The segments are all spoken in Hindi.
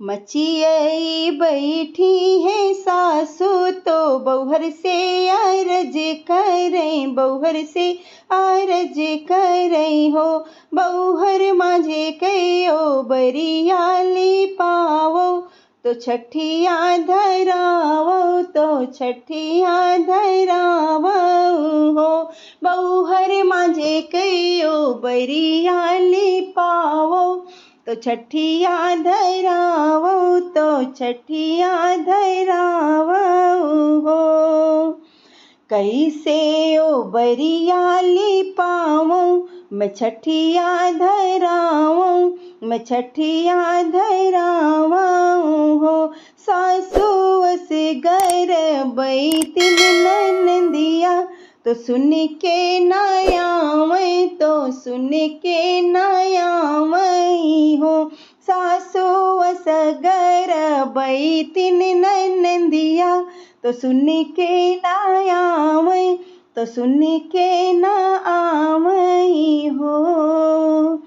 मचियई बैठी है सासू तो बौहर से अरज करें, बौहर से अरज करें हो। बौहर मांझे कयो बरियाली पावो, तो छठिया धरावो, तो छठिया धरावो हो। बौहर मांझे कयो बरियाली पावो, तो छठिया धरावो, तो छठिया धरावो हो। कैसे ओ बरियाली पावो, मैं छठिया धरावो, मैं छठिया धरावो हो। सासू से गर बैतिन ननदिया, तो सुन के नायावै, तो सुन के नायावै हो। सासू असगर बैतिन ननदिया, तो सुन के नायावै, तो सुन के ना आवै हो।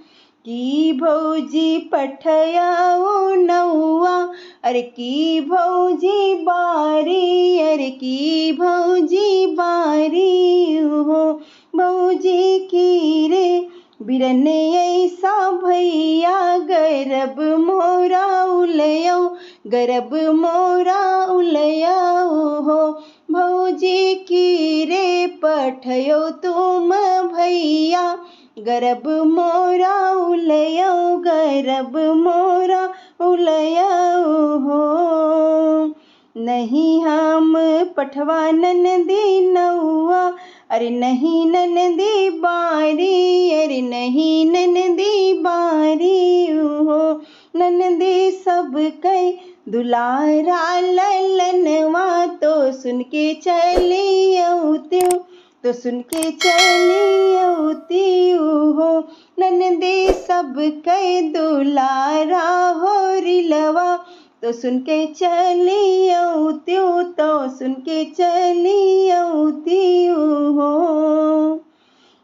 की भौजी पठयाओ नौआ, अरे की भौजी बारी, अरे की भौजी बारी हो। भौजी की रे बिरन ऐसा भैया, गरब मोरा उलयो, गरब मोरा उलयो हो। भौजी की रे पठयो तुम भैया, गरब मोरा उलयो, गरब मोरा उलयो हो। नहीं हम पठवा ननदी नौआ, अरे नहीं ननदी बारी, अरे नहीं ननदी बारी हो। ननदी सब कई दुलारा ललनवा, तो सुन के चली औत्यो, तो सुन के चली औत्यो हो। ननदी सब कई दुलारा हो रिलवा, तो सुन के चली औत्यो, तो सुन के चली औत्यो हो।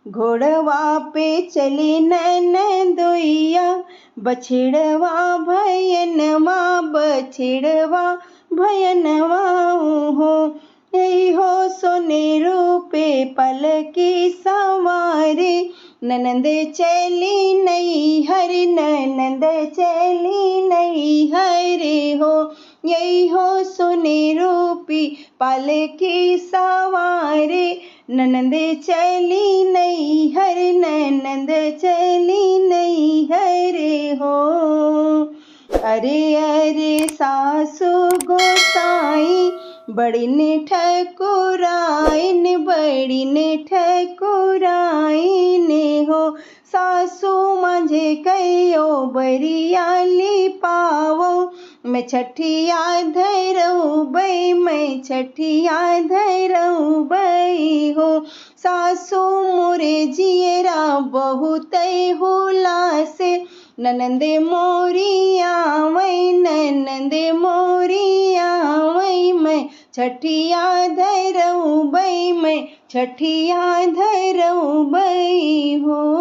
घोड़वा पे चले ननदोइया, बछड़वा भयनवा, बछड़वा भयनवा हो। यही हो सोनेरू पे पलकी सवारे, ननंद चली नैहर, ननंद चली नैहर हो। यही हो सोनेरू पे पलकी सवारे, ननंद चली नैहर, ननंद चली नैहर हो। अरे अरे सासू गोसाई, बड़ी ने ठकुराइन, बड़ी ने ठकुराइन हो। सासू मांझे कयो बरियाली पावो, मैं छठिया धरऊ बई, मैं छठिया धरऊ बई हो। सासू मोरे जियरा बहुत हुलासे, ननंदे मोरी आवै, ननंदे मोरी आवै, मैं छठिया धरऊ बई, मैं छठिया धरऊ बई हो।